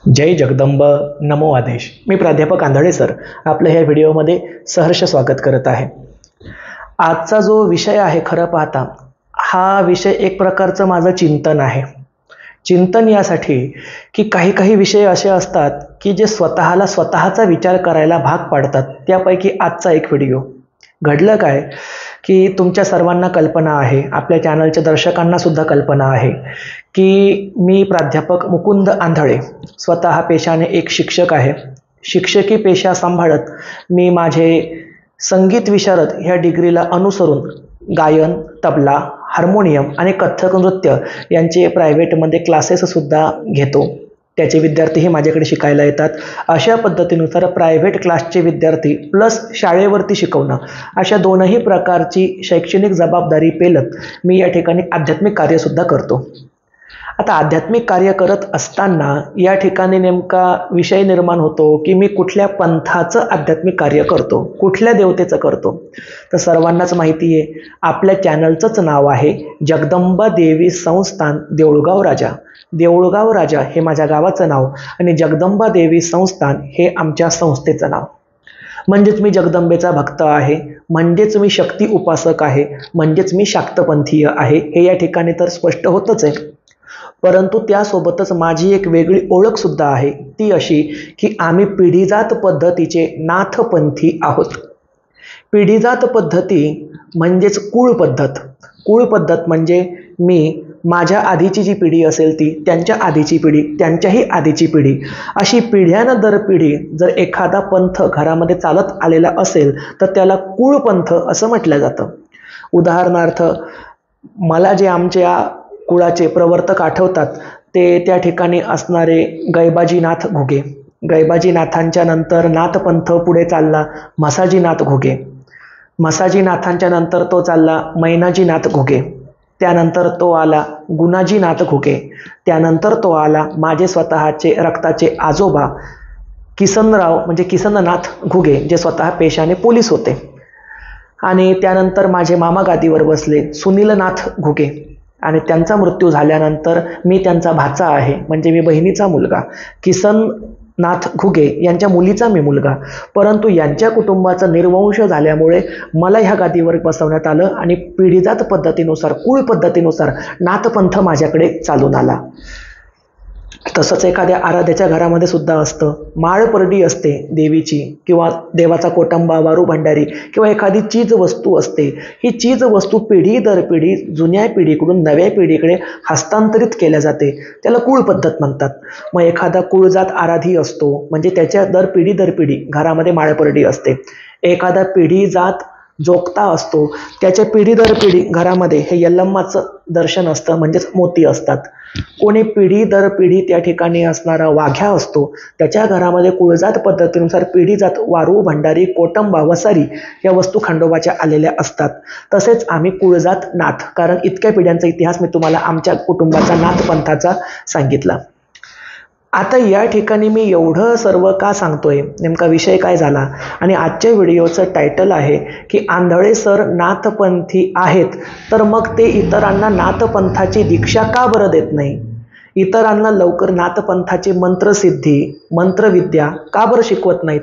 जय जगदंब नमो आदेश. मी प्राध्यापक आंधळे सर आपलं ह्या व्हिडिओमध्ये सहर्ष स्वागत करत आहे. आजचा जो विषय आहे, खरं पाहता हा विषय एक प्रकारचं माझं चिंतन आहे. चिंतन यासाठी की काही विषय असे असतात की जे स्वतःचा विचार करायला भाग पाडतात. त्यापैकी आजचा एक व्हिडिओ. घडलं काय की तुमच्या सर्वांना कल्पना आहे, आपल्या चॅनलच्या दर्शकांना सुद्धा कल्पना आहे की मी प्राध्यापक मुकुंद आंधळे स्वतः पेशाने एक शिक्षक आहे. शिक्षकी पेशा सांभाळत मी माझे संगीत विशारद ह्या डिग्रीला अनुसरून गायन, तबला, हार्मोनियम आणि कथ्थक नृत्य यांचे प्रायव्हेटमध्ये क्लासेससुद्धा घेतो. त्याचे विद्यार्थीही माझ्याकडे शिकायला येतात. अशा पद्धतीनुसार प्रायव्हेट क्लासचे विद्यार्थी प्लस शाळेवरती शिकवणं, अशा दोनही प्रकारची शैक्षणिक जबाबदारी पेलत मी या ठिकाणी आध्यात्मिक कार्यसुद्धा करतो. आता आध्यात्मिक कार्य करत असताना या ठिकाणी नेमका विषय निर्माण होतो की मी कुठल्या पंथाचं आध्यात्मिक कार्य करतो, कुठल्या देवतेचं करतो. तर सर्वांनाच माहिती आहे, आपल्या चॅनलचंच नाव आहे जगदंबा देवी संस्थान देऊळगाव राजा. देऊळगाव राजा हे माझ्या गावाचं नाव आणि जगदंबा देवी संस्थान हे आमच्या संस्थेचं नाव. म्हणजेच मी जगदंबेचा भक्त आहे, म्हणजेच मी शक्ती उपासक आहे, म्हणजेच मी शाक्तपंथीय आहे. हे या ठिकाणी तर स्पष्ट होतच आहे. परंतु त्यासोबतच माझी एक वेगळी ओळखसुद्धा आहे, ती अशी की आम्ही पिढीजात पद्धतीचे नाथपंथी आहोत. पिढीजात पद्धती म्हणजेच कुळ पद्धत. कुळ पद्धत म्हणजे मी, माझ्या आधीची जी पिढी असेल ती, त्यांच्या आधीची पिढी, त्यांच्याही आधीची पिढी, अशी पिढ्यानं दर पिढी जर एखादा पंथ घरामध्ये चालत आलेला असेल तर त्याला कुळपंथ असं म्हटलं जातं. उदाहरणार्थ, मला जे आमच्या कुळाचे प्रवर्तक आठवतात ते त्या ठिकाणी असणारे गैबाजीनाथ घुगे. गैबाजीनाथांच्या नंतर नाथपंथ पुढे चालला म्हसाजीनाथ घुगे. म्हसाजीनाथांच्या नंतर तो चालला मैनाजीनाथ घुगे. त्यानंतर तो आला गुणाजीनाथ घुगे. त्यानंतर तो आला माझे स्वतःचे रक्ताचे आजोबा किसनराव म्हणजे किसननाथ घुगे, जे स्वतः पेशाने पोलीस होते. आणि त्यानंतर माझे मामा गादीवर बसले सुनीलनाथ घुगे. आणि त्यांचा मृत्यू झाल्यानंतर मी त्यांचा भाचा आहे, म्हणजे मी बहिणीचा मुलगा. किसननाथ घुगे यांच्या मुलीचा मी मुलगा. परंतु यांच्या कुटुंबाचा निर्वंश झाल्यामुळे मला ह्या गादीवर बसवण्यात आलं आणि पिढीजात पद्धतीनुसार, कुळ पद्धतीनुसार नाथपंथ माझ्याकडे चालून आला. तसंच एखाद्या आराध्याच्या घरामध्ये सुद्धा असतं. माळपरडी असते देवीची, किंवा देवाचा कोटंबा, वारू भंडारी, किंवा एखादी चीज वस्तू असते. ही चीज वस्तू पिढी दर पिढी जुन्या पिढीकडून नव्या पिढीकडे हस्तांतरित केल्या जाते. त्याला कुळ पद्धत म्हणतात. मग एखादा कुळजात आराधी असतो म्हणजे त्याच्या दर पिढी घरामध्ये माळपरडी असते. एखादा पिढीजात जोगता असतो, त्याच्या पिढी दर पिढी घरामध्ये हे यल्लम्माचं दर्शन असतं, म्हणजेच मोती असतात. कोणी पिढी दर पिढी त्या ठिकाणी असणारा वाघ्या असतो, त्याच्या घरामध्ये कुळजात पद्धतीनुसार पिढीजात वारू भंडारी, कोटंबा, वसारी या वस्तू खंडोबाच्या आलेल्या असतात. तसेच आम्ही कुळजात नाथ, कारण इतक्या पिढ्यांचा इतिहास मी तुम्हाला आमच्या कुटुंबाचा नाथपंथाचा सांगितला. आता या ठिकाणी मी एवढं सर्व का सांगतोय, नेमका विषय काय झाला, आणि आजच्या व्हिडिओचं टायटल आहे की आंधळे सर नाथपंथी आहेत, तर मग ते इतरांना नाथपंथाची दीक्षा का बरं देत नाही? इतरांना लवकर नाथपंथाची मंत्रसिद्धी, मंत्रविद्या का बरं शिकवत नाहीत?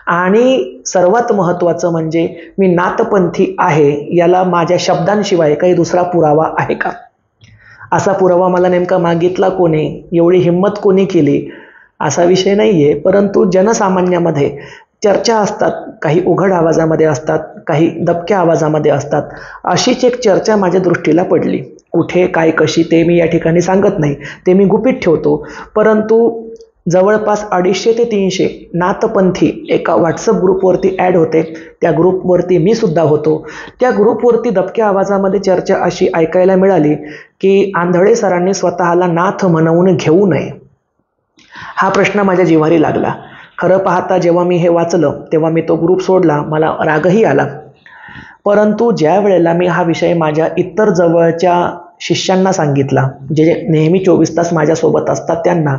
आणि सर्वात महत्त्वाचं म्हणजे मी नाथपंथी आहे याला माझ्या शब्दांशिवाय काही दुसरा पुरावा आहे का? असा पुरावा मला नेमका मागितला कोणी, एवढी हिंमत कोणी केली, असा विषय नाही आहे. परंतु जनसामान्यामध्ये चर्चा असतात, काही उघड आवाजामध्ये असतात, काही दबक्या आवाजामध्ये असतात. अशीच एक चर्चा माझ्या दृष्टीला पडली. कुठे, काय, कशी ते मी या ठिकाणी सांगत नाही, ते मी गुपित ठेवतो. परंतु जवळपास 250 ते 300 नाथपंथी एका व्हॉट्सअप ग्रुपवरती ॲड होते. त्या ग्रुपवरती मी सुद्धा होतो. त्या ग्रुपवरती दबक्या आवाजामध्ये चर्चा अशी ऐकायला मिळाली की आंधळे सरांनी स्वतःला नाथ म्हणवून घेऊ नये. हा प्रश्न माझ्या जिव्हारी लागला. खरं पाहता जेव्हा मी हे वाचलं तेव्हा मी तो ग्रुप सोडला, मला रागही आला. परंतु ज्या वेळेला मी हा विषय माझ्या इतर जवळच्या शिष्यांना सांगितला, जे नेहमी 24 तास माझ्यासोबत असतात, त्यांना,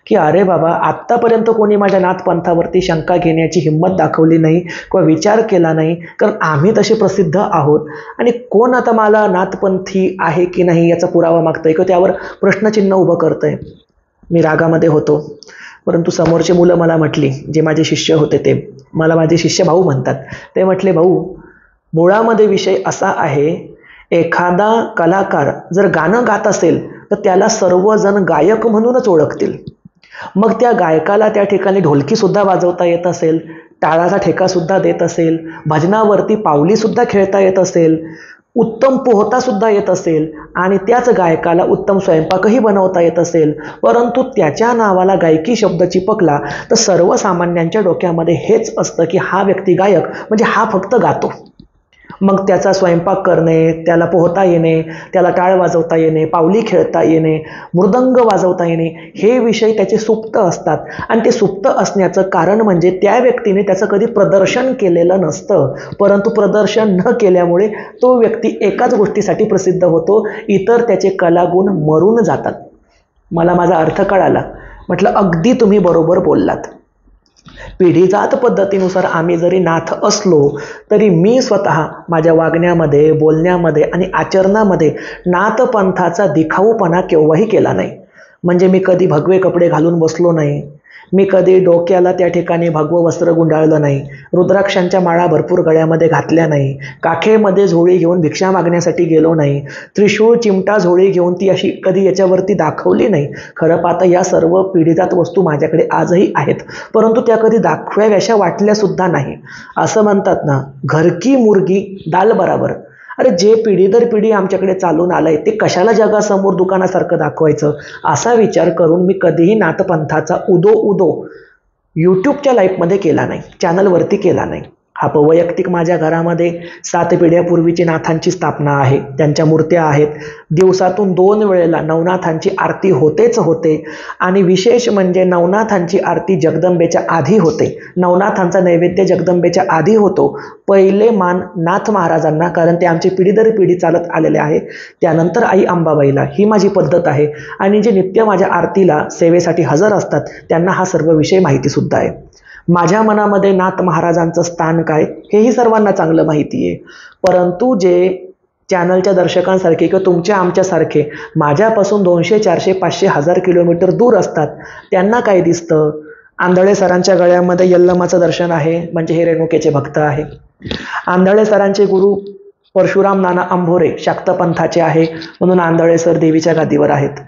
की अरे बाबा, आत्तापर्यंत कोणी माझ्या नाथपंथावरती शंका घेण्याची हिंमत दाखवली नाही किंवा विचार केला नाही, कारण आम्ही तसे प्रसिद्ध आहोत. आणि कोण आता मला नाथपंथी आहे की नाही याचा पुरावा मागतंय किंवा त्यावर प्रश्नचिन्ह उभं करतंय? मी रागामध्ये होतो. परंतु समोरचे मुलं मला म्हटली, जे माझे शिष्य होते ते मला माझे शिष्य भाऊ म्हणतात, ते म्हटले, भाऊ मुळामध्ये विषय असा आहे, एखादा कलाकार जर गाणं गात असेल तर त्याला सर्वजण गायक म्हणूनच ओळखतील. मग त्या गायकाला त्या ठिकाणी ढोलकी सुद्धा वाजवता येत असेल, टाळाचा ठेका सुद्धा देत असेल, भजनावरती पावली सुद्धा खेळता येत असेल, उत्तम पोहता सुद्धा येत असेल आणि त्याच गायकाला उत्तम स्वयंपाकही बनवता येत असेल, परंतु त्याच्या नावाला गायकी शब्द चिपकला तर सर्वसामान्यांच्या डोक्यामध्ये हेच असतं की हा व्यक्ती गायक म्हणजे हा फक्त गातो. मग त्याचा स्वयंपाक करणे, त्याला पोहता येणे, त्याला टाळ वाजवता येणे, पावली खेळता येणे, मृदंग वाजवता येणे, हे विषय त्याचे सुप्त असतात. आणि ते सुप्त असण्याचं कारण म्हणजे त्या व्यक्तीने त्याचं कधी प्रदर्शन केलेलं नसतं, परंतु प्रदर्शन न केल्यामुळे तो व्यक्ती एकाच गोष्टीसाठी प्रसिद्ध होतो, इतर त्याचे कलागुण मरून जातात. मला माझा अर्थ कळाला. म्हटलं अगदी तुम्ही बरोबर बोललात. पिढीजात पद्धतीनुसार आम्ही जरी नाथ असलो तरी मी स्वतः माझ्या वागण्यामध्ये, बोलण्यामध्ये आणि आचरणामध्ये नाथपंथाचा दिखाऊपणा केव्हाही केला नाही. म्हणजे मी कधी भगवे कपडे घालून बसलो नाही, मी कधी डोक्याला त्या ठिकाणी भगवं वस्त्र गुंडाळलं नाही, रुद्राक्षांच्या माळा भरपूर गळ्यामध्ये घातल्या नाही, काखेमध्ये झोळी घेऊन भिक्षा मागण्यासाठी गेलो नाही, त्रिशूळ चिमटा झोळी घेऊन ती अशी कधी याच्यावरती दाखवली नाही. खरं पाहता या सर्व पिढीजात वस्तू माझ्याकडे आजही आहेत, परंतु त्या कधी दाखवाव्याशा वाटल्या सुद्धा नाही. असं म्हणतात ना, घर की मुर्गी दाल बराबर. अरे जे पिढी दर पिढी आमच्याकडे चालून आलंय ते कशाला जगासमोर दुकानासारखं दाखवायचं, असा विचार करून मी कधीही नाथपंथाचा उदो यूट्यूबच्या लाईफमध्ये केला नाही, चॅनलवरती केला नाही. हा वैयक्तिक माझ्या घरामध्ये 7 पिढ्यापूर्वीची नाथांची स्थापना आहे, त्यांच्या मूर्त्या आहेत. दिवसातून 2 वेळेला नवनाथांची आरती होतेच होते. आणि विशेष म्हणजे नवनाथांची आरती जगदंबेच्या आधी होते, नवनाथांचा नैवेद्य जगदंबेच्या आधी होतो. पहिले मान नाथ महाराजांना, कारण ते आमची पिढी दर पिढी चालत आलेले आहे. त्यानंतर आई अंबाबाईला, ही माझी पद्धत आहे. आणि जे नित्य माझ्या आरतीला सेवेसाठी हजर असतात त्यांना हा सर्व विषय माहिती सुद्धा आहे. माझ्या मनामध्ये नाथ महाराजांचं स्थान काय हेही सर्वांना चांगलं माहिती आहे. परंतु जे चॅनलच्या दर्शकांसारखे किंवा तुमच्या आमच्यासारखे माझ्यापासून 200, 400, 500, 1000 किलोमीटर दूर असतात, त्यांना काय दिसतं? आंधळे सरांच्या गळ्यामध्ये यल्लमाचं दर्शन आहे म्हणजे हे रेणुकेचे भक्त आहे. आंधळे सरांचे गुरु परशुराम नाना अंभोरे शाक्तपंथाचे आहे म्हणून आंधळे सर देवीच्या गादीवर आहेत.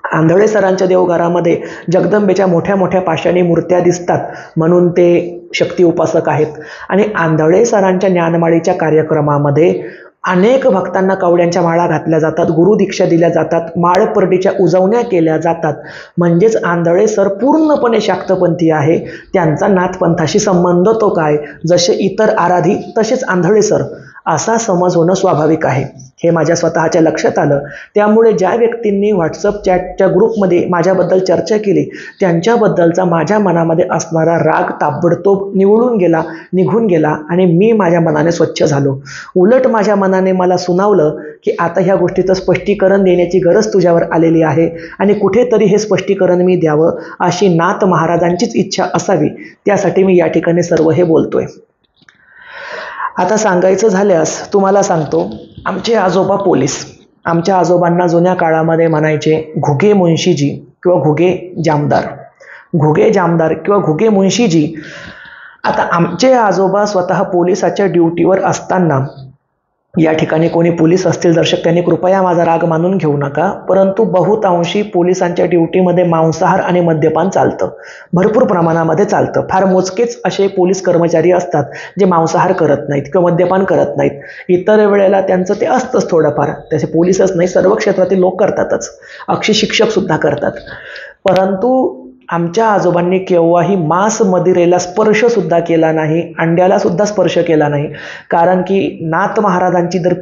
आंधळे सरांच्या देवघरामध्ये जगदंबेच्या मोठ्या मोठ्या पाषाणी मूर्त्या दिसतात म्हणून ते शक्ती उपासक आहेत. आणि आंधळे सरांच्या ज्ञानमाळीच्या कार्यक्रमामध्ये अनेक भक्तांना कवड्यांच्या माळा घातल्या जातात, गुरुदीक्षा दिल्या जातात, माळपर्डीच्या उजवण्या केल्या जातात. म्हणजेच आंधळे सर पूर्णपणे शाक्तपंथी आहे. त्यांचा नाथपंथाशी संबंध तो काय, जसे इतर आराधी तसेच आंधळे सर, असा समज होणं स्वाभाविक आहे. हे माझ्या स्वतःच्या लक्षात आलं. त्यामुळे ज्या व्यक्तींनी व्हॉट्सअप चॅटच्या ग्रुपमध्ये माझ्याबद्दल चर्चा केली त्यांच्याबद्दलचा माझ्या मनामध्ये असणारा राग ताबडतोब निघून गेला आणि मी माझ्या मनाने स्वच्छ झालो. उलट माझ्या मनाने मला सुनावलं की आता ह्या गोष्टीचं स्पष्टीकरण देण्याची गरज तुझ्यावर आलेली आहे आणि कुठेतरी हे स्पष्टीकरण मी द्यावं अशी नाथ महाराजांचीच इच्छा असावी, त्यासाठी मी या ठिकाणी सर्व हे बोलतोय. आता सांगायचं झाल्यास तुम्हाला सांगतो, आमचे आजोबा पोलीस. आमच्या आजोबांना जुन्या काळामध्ये म्हणायचे घुगे मुन्शीजी किंवा घुगे जामदार. घुगे जामदार किंवा घुगे मुन्शीजी. आता आमचे आजोबा स्वतः पोलिसाच्या ड्युटीवर असताना, या ठिकाणी कोणी पोलीस असतील दर्शक त्यांनी कृपया माझा राग मानून घेऊ नका, परंतु बहुतांशी पोलिसांच्या ड्युटीमध्ये मांसाहार आणि मद्यपान चालतं, भरपूर प्रमाणामध्ये चालतं. फार मोजकेच असे पोलीस कर्मचारी असतात जे मांसाहार करत नाहीत किंवा मद्यपान करत नाहीत. इतर वेळेला त्यांचं ते असतंच थोडंफार, त्याचे पोलीसच नाही सर्व क्षेत्रातील लोक करतातच, अक्षी शिक्षक सुद्धा करतात. परंतु आमच्या आजोबांनी केव्हाही मांस मदिरेला स्पर्श सुद्धा केला नाही, अंड्याला सुद्धा स्पर्श केला नाही. कारण की नाथ महाराजांची दर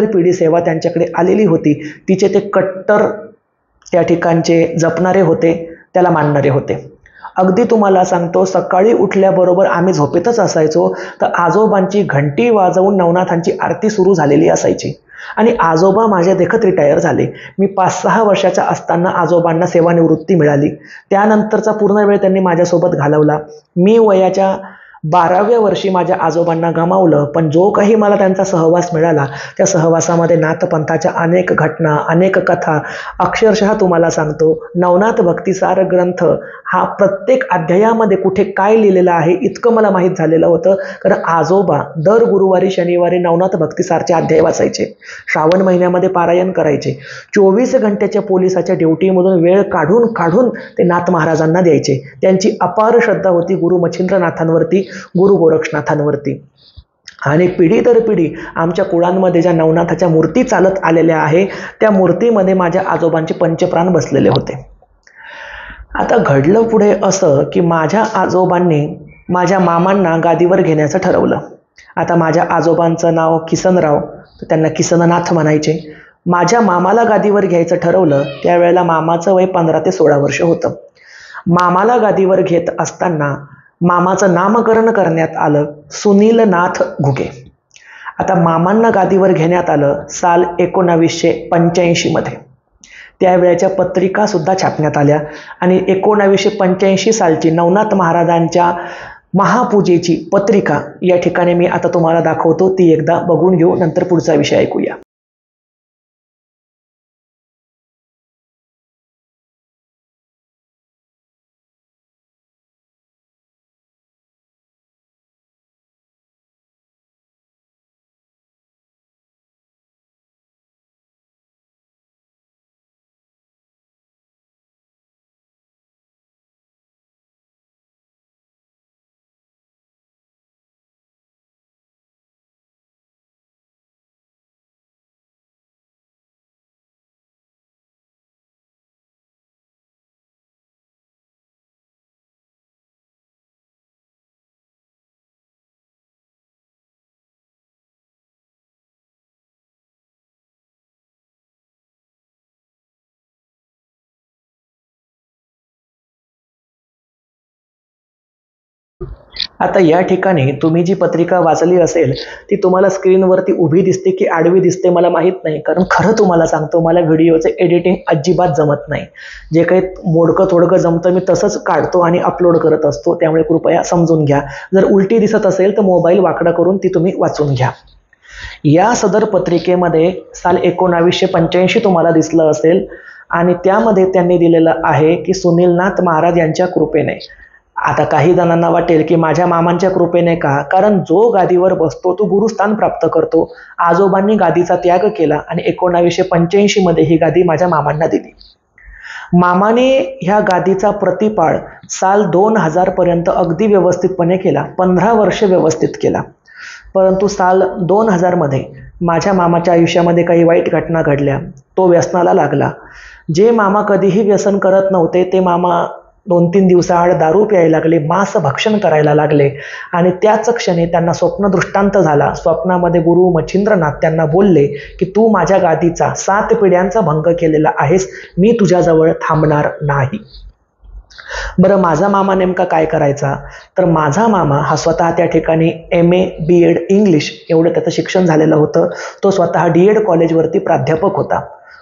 पिढी सेवा त्यांच्याकडे आलेली होती, तिचे ते कट्टर त्या ठिकाणचे जपणारे होते, त्याला मानणारे होते. अगदी तुम्हाला सांगतो, सकाळी उठल्याबरोबर आम्ही झोपेतच असायचो तर आजोबांची घंटी वाजवून नवनाथांची आरती सुरू झालेली असायची. आणि आजोबा माझ्या देखत रिटायर झाले. मी 5-6 वर्षाचा असताना आजोबांना सेवानिवृत्ती मिळाली. त्यानंतरचा पूर्ण वेळ त्यांनी माझ्यासोबत घालवला. मी वयाच्या 12व्या वर्षी माझ्या आजोबांना गमावलं, पण जो काही मला त्यांचा सहवास मिळाला त्या सहवासामध्ये नाथपंथाच्या अनेक घटना, अनेक कथा, अक्षरशः तुम्हाला सांगतो नवनाथ भक्तिसार ग्रंथ हा प्रत्येक अध्यायामध्ये कुठे काय लिहिलेलं आहे इतकं मला माहीत झालेलं होतं. कारण आजोबा दर गुरुवारी शनिवारी नवनाथ भक्तिसारचे अध्याय वाचायचे, श्रावण महिन्यामध्ये पारायण करायचे, 24 घंट्याच्या पोलिसाच्या ड्युटीमधून वेळ काढून काढून ते नाथ महाराजांना द्यायचे. त्यांची अपार श्रद्धा होती गुरु मच्छिंद्रनाथांवरती, गुरु गोरक्षनाथांवरती. आणि पिढी दर पिढी आमच्या कुळांमध्ये ज्या नवनाथाच्या मूर्ती चालत आलेल्या आहे त्या मूर्तीमध्ये माझ्या आजोबांचे पंचप्राण बसलेले होते. आता घडलं पुढे असं की माझ्या आजोबांनी माझ्या मामांना गादीवर घेण्याचं ठरवलं. आता माझ्या आजोबांचं नाव किसनराव, तर त्यांना किसननाथ म्हणायचे. माझ्या मामाला गादीवर घ्यायचं ठरवलं त्यावेळेला मामाचं वय 15 ते 16 वर्ष होतं. मामाला गादीवर घेत असताना मामाचं नामकरण करण्यात आलं सुनीलनाथ घुगे. आता मामांना गादीवर घेण्यात आलं साल 1985 मध्ये. त्यावेळेच्या पत्रिका सुद्धा छापण्यात आल्या आणि 1985 सालची नवनाथ महाराजांच्या महापूजेची पत्रिका या ठिकाणी मी आता तुम्हाला दाखवतो, ती एकदा बघून घेऊ, नंतर पुढचा विषय ऐकूया. आता या ठिकाणी तुम्ही जी पत्रिका वाचली असेल ती तुम्हाला स्क्रीनवरती उभी दिसते की आडवी दिसते मला माहीत नाही, कारण खरं तुम्हाला सांगतो मला व्हिडिओचं एडिटिंग अजिबात जमत नाही. जे काही मोडकं थोडकं जमतं मी तसंच काढतो आणि अपलोड करत असतो, त्यामुळे कृपया समजून घ्या. जर उलटी दिसत असेल तर मोबाईल वाकडा करून ती तुम्ही वाचून घ्या. या सदर पत्रिकेमध्ये साल 1985 तुम्हाला दिसलं असेल आणि त्यामध्ये त्यांनी दिलेलं आहे की सुनीलनाथ महाराज यांच्या कृपेने. आता काही जणांना वाटेल की माझ्या मामांच्या कृपेने का, कारण जो गादीवर बसतो तो गुरुस्थान प्राप्त करतो. आजोबांनी गादीचा त्याग केला आणि 1985 मध्ये ही गादी माझ्या मामांना दिली. मामाने ह्या गादीचा प्रतिपाळ साल 2000 पर्यंत अगदी व्यवस्थितपणे केला, 15 वर्ष व्यवस्थित केला. परंतु साल 2000 मध्ये माझ्या मामाच्या आयुष्यामध्ये काही वाईट घटना घडल्या. तो व्यसनाला लागला. जे मामा कधीही व्यसन करत नव्हते ते मामा 2-3 दिवसाआड दारू प्यायला लागले, मांस भक्षण करायला लागले आणि त्याच क्षणी त्यांना स्वप्न दृष्टांत झाला. स्वप्नामध्ये गुरु मच्छिंद्रनाथ त्यांना बोलले की तू माझ्या गादीचा 7 पिढ्यांचा भंग केलेला आहेस, मी तुझ्याजवळ थांबणार नाही. बरं माझा मामा नेमका काय करायचा, तर माझा मामा हा स्वतः त्या ठिकाणी MA BEd इंग्लिश एवढं त्याचं शिक्षण झालेलं होतं. तो स्वतः DEd कॉलेजवरती प्राध्यापक होता,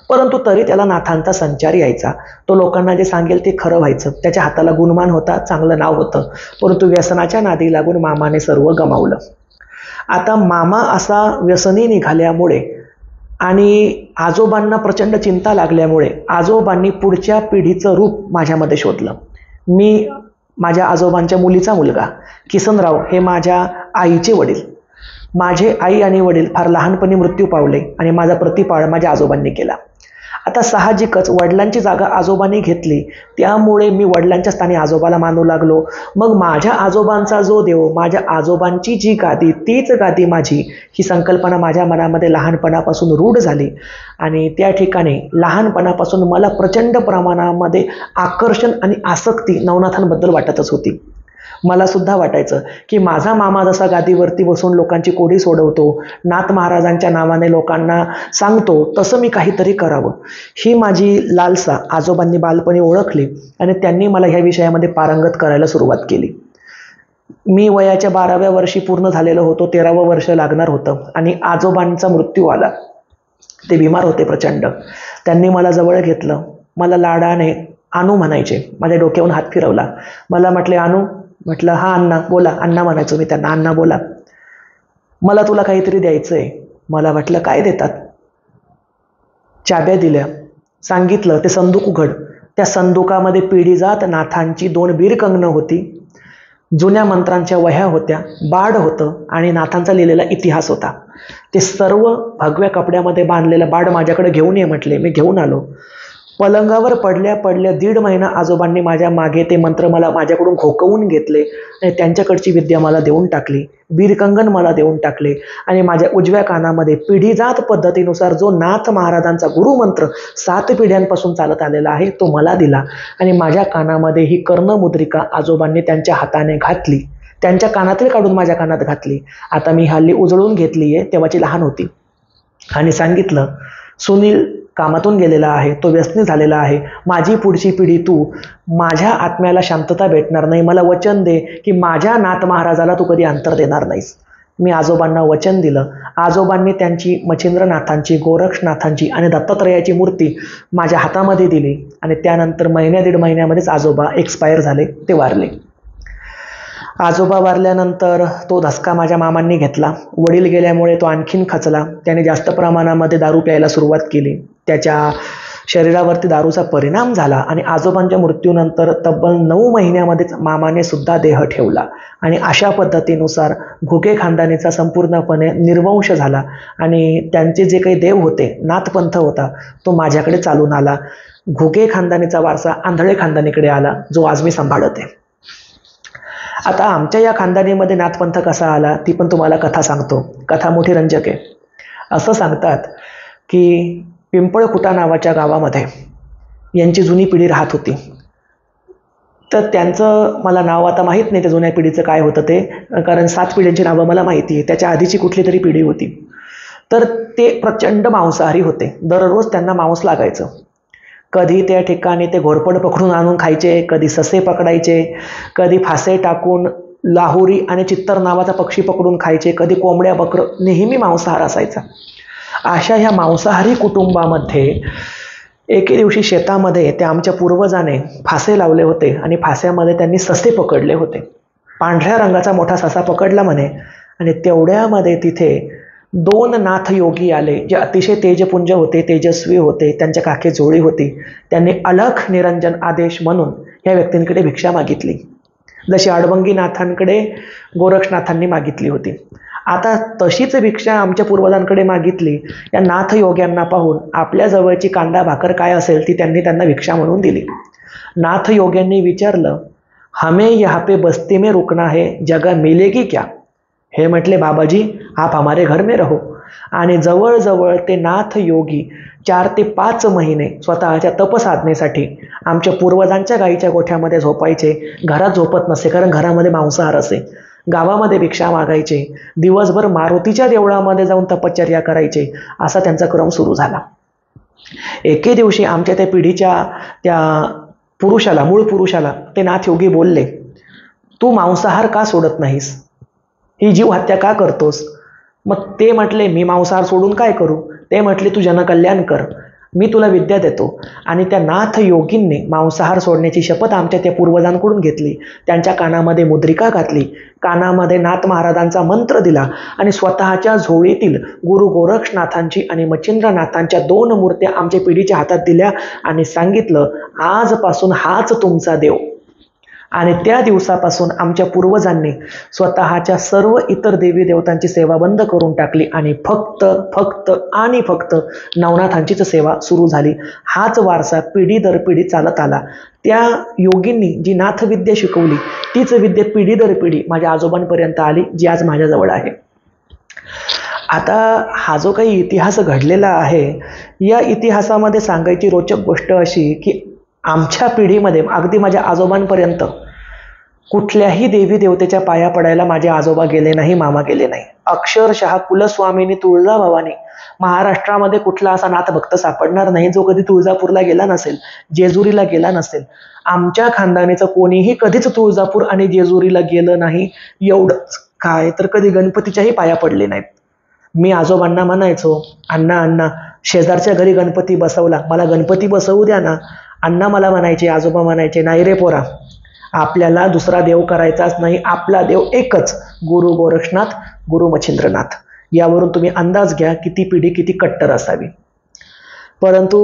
परंतु तरी त्याला नाथांचा संचार यायचा. तो लोकांना जे सांगेल ते खरं व्हायचं. त्याच्या हाताला गुणमान होता, चांगलं नाव होतं, परंतु व्यसनाच्या नादी लागून मामाने सर्व गमावलं. आता मामा असा व्यसनी निघाल्यामुळे आणि आजोबांना प्रचंड चिंता लागल्यामुळे आजोबांनी पुढच्या पिढीचं रूप माझ्यामध्ये शोधलं. मी माझ्या आजोबांच्या मुलीचा मुलगा. किसनराव हे माझ्या आईचे वडील. माझे आई आणि वडील फार लहानपणी मृत्यू पावले आणि माझा प्रतिपाळ माझ्या आजोबांनी केला. आता साहजिकच वडिलांची जागा आजोबांनी घेतली, त्यामुळे मी वडिलांच्या स्थानी आजोबाला मानू लागलो. मग माझ्या आजोबांचा जो देव, माझ्या आजोबांची जी गादी तीच गादी माझी, ही संकल्पना माझ्या मनामध्ये लहानपणापासून रूढ झाली आणि त्या ठिकाणी लहानपणापासून मला प्रचंड प्रमाणामध्ये आकर्षण आणि आसक्ती नवनाथांबद्दल वाटतच होती. मला सुद्धा वाटायचं की माझा मामा जसा गादीवरती बसून लोकांची कोडी सोडवतो, नाथ महाराजांच्या नावाने लोकांना सांगतो, तसं मी काहीतरी करावं. ही माझी लालसा आजोबांनी बालपणी ओळखली आणि त्यांनी मला ह्या विषयामध्ये पारंगत करायला सुरुवात केली. मी वयाच्या 12व्या वर्षी पूर्ण झालेलो होतो, 13वं वर्ष लागणार होतं आणि आजोबांचा मृत्यू आला. ते बिमार होते प्रचंड. त्यांनी मला जवळ घेतलं, मला लाडाने आणू म्हणायचे, माझ्या डोक्यावरून हात फिरवला. मला म्हटले, आणू म्हटलं हा अण्णा बोला. अण्णा म्हणायचो मी त्यांना. अण्णा बोला, मला तुला काहीतरी द्यायचं आहे. मला वाटलं काय देतात. चाब्या दिल्या, सांगितलं ते संदूक उघड. त्या संदुकामध्ये पिढीजात नाथांची 2 बीरकंगणं होती, जुन्या मंत्रांच्या वह्या होत्या, बाड होतं आणि नाथांचा लिहिलेला इतिहास होता. ते सर्व भगव्या कपड्यामध्ये बांधलेलं बाड माझ्याकडे घेऊन ये म्हटले. मी घेऊन आलो. पलंगावर पडल्या पडल्या 1.5 महिना आजोबांनी माझ्या मागे ते मंत्र मला माझ्याकडून खोकवून घेतले आणि त्यांच्याकडची विद्या मला देऊन टाकली. बीरकंगण मला देऊन टाकले आणि माझ्या उजव्या कानामध्ये पिढीजात पद्धतीनुसार जो नाथ महाराजांचा गुरुमंत्र 7 पिढ्यांपासून चालत आलेला आहे तो मला दिला आणि माझ्या कानामध्ये ही कर्णमुद्रिका आजोबांनी त्यांच्या हाताने घातली. त्यांच्या कानातील काढून माझ्या कानात घातली. आता मी हल्ली उजळून घेतली आहे, तेव्हाची लहान होती. आणि सांगितलं, सुनील कामातून गेलेला आहे, तो व्यसनी झालेला आहे. माझी पुढची पिढी तू. माझ्या आत्म्याला शांतता भेटणार नाही. मला वचन दे की माझ्या नाथ महाराजाला तू कधी अंतर देणार नाहीस. मी आजोबांना वचन दिलं. आजोबांनी त्यांची मच्छिंद्रनाथांची, गोरक्षनाथांची आणि दत्तात्रयाची मूर्ती माझ्या हातामध्ये दिली आणि त्यानंतर 1.5 महिन्यामध्येच आजोबा एक्सपायर झाले, ते वारले. आजोबा वारल्यानंतर तो धसका माझ्या मामांनी घेतला. वडील गेल्यामुळे तो आणखीन खचला. त्याने जास्त प्रमाणामध्ये दारू प्यायला सुरुवात केली. त्याच्या शरीरावरती दारूचा परिणाम झाला आणि आजोबांच्या मृत्यूनंतर तब्बल 9 महिन्यामध्येच मामाने सुद्धा देह ठेवला आणि अशा पद्धतीनुसार घुगे खानदानीचा संपूर्णपणे निर्वंश झाला आणि त्यांचे जे काही देव होते, नाथपंथ होता, तो माझ्याकडे चालून आला. घुगे खानदानीचा वारसा आंधळे खानदानीकडे आला, जो आज मी सांभाळत आहे. आता आमच्या या खानदानीमध्ये नाथपंथ कसा आला ती पण तुम्हाला कथा सांगतो. कथा मोठी रंजक आहे. असं सांगतात की पिंपळखुटा नावाच्या गावामध्ये यांची जुनी पिढी राहत होती. तर त्यांचं मला नाव आता माहीत नाही, त्या जुन्या पिढीचं काय होतं ते, कारण 7 पिढ्यांची नावं मला माहिती आहे. त्याच्या आधीची कुठली तरी पिढी होती. तर ते प्रचंड मांसाहारी होते. दररोज त्यांना मांस लागायचं. कधी त्या ठिकाणी ते घोरपड पकडून आणून खायचे, कधी ससे पकडायचे, कधी फासे टाकून लाहुरी आणि चित्तर नावाचा पक्षी पकडून खायचे, कधी कोंबड्या, बकरं, नेहमी मांसाहार असायचा. अशा ह्या मांसाहारी कुटुंबामध्ये एके दिवशी शेतामध्ये त्या आमच्या पूर्वजाने फासे लावले होते आणि फास्यामध्ये त्यांनी ससे पकडले होते. पांढऱ्या रंगाचा मोठा ससा पकडला म्हणे आणि तेवढ्यामध्ये तिथे 2 नाथ योगी आले, जे अतिशय तेजपुंज होते, तेजस्वी होते. त्यांच्या काखे जोडी होती. त्यांनी अलख निरंजन आदेश म्हणून ह्या व्यक्तींकडे भिक्षा मागितली, जशी अडबंगीनाथांकडे गोरक्षनाथांनी मागितली होती. आता तशीच भिक्षा आमच्या पूर्वजांकडे मागितली. या नाथ योग्यांना पाहून आपल्या जवळची कांदा भाकर काय असेल ती त्यांनी त्यांना भिक्षा म्हणून दिली. नाथ योग्यांनी विचारलं, हमें यहाँ पे बस्ती में रुकना है, जगह मिलेगी क्या? हे म्हटले, बाबाजी आप हमारे घर में रहो. आणि जवळजवळ ते नाथ योगी 4 ते 5 महिने स्वतःच्या तपसाधनेसाठी आमच्या पूर्वजांच्या गाईच्या गोठ्यामध्ये झोपायचे. घरात झोपत नसे, कारण घरामध्ये मांसाहार असे. गावामध्ये भिक्षा मागायचे, दिवसभर मारुतीच्या देवळामध्ये जाऊन तपश्चर्या करायचे. असा त्यांचा क्रम सुरू झाला. एके दिवशी आमच्या त्या पिढीच्या त्या पुरुषाला, मूळ पुरुषाला ते नाथ योगी बोलले, तू मांसाहार का सोडत नाहीस? ही जीव हत्या का करतोस? मग ते म्हटले, मी मांसाहार सोडून काय करू? ते म्हटले, तू जनकल्याण कर, मी तुला विद्या देतो. आणि त्या नाथ योगींनी मांसाहार सोडण्याची शपथ आमच्या त्या पूर्वजांकडून घेतली. त्यांच्या कानामध्ये मुद्रिका घातली, कानामध्ये नाथ महाराजांचा मंत्र दिला आणि स्वतःच्या झोळीतील गुरु गोरक्षनाथांची आणि मच्छिंद्रनाथांच्या 2 मूर्त्या आमच्या पिढीच्या हातात दिल्या आणि सांगितलं, आजपासून हाच तुमचा देव. आणि त्या दिवसापासून आमच्या पूर्वजांनी स्वतःच्या सर्व इतर देवी देवतांची सेवा बंद करून टाकली आणि फक्त नवनाथांचीच सेवा सुरू झाली. हाच वारसा पिढी दर पिढी चालत आला. त्या योगींनी जी नाथविद्या शिकवली तीच विद्या पिढी दर पिढी माझ्या आजोबांपर्यंत आली, जी आज माझ्याजवळ आहे. आता हा जो काही इतिहास घडलेला आहे, या इतिहासामध्ये सांगायची रोचक गोष्ट अशी की आमच्या पिढीमध्ये अगदी माझ्या आजोबांपर्यंत कुठल्याही देवी देवतेच्या पाया पडायला माझे आजोबा गेले नाही, मामा गेले नाही. अक्षरशः कुलस्वामिनी तुळजाभवानी महाराष्ट्रामध्ये कुठला असा नाथभक्त सापडणार नाही जो कधी तुळजापूरला गेला नसेल, जेजुरीला गेला नसेल. आमच्या खानदानीचं कोणीही कधीच तुळजापूर आणि जेजुरीला गेलं नाही. एवढंच काय तर कधी गणपतीच्याही पाया पडले नाहीत. मी आजोबांना म्हणायचो, अण्णा शेजारच्या घरी गणपती बसवला, मला गणपती बसवू द्या ना. अण्णा मला म्हणायचे, आजोबा म्हणायचे, नाही रे पोरा, आपल्याला दुसरा देव करायचाच नाही, आपला देव एकच, गुरु गोरक्षनाथ, गुरु मच्छिंद्रनाथ. यावरून तुम्ही अंदाज घ्या किती पिढी किती कट्टर असावी. परंतु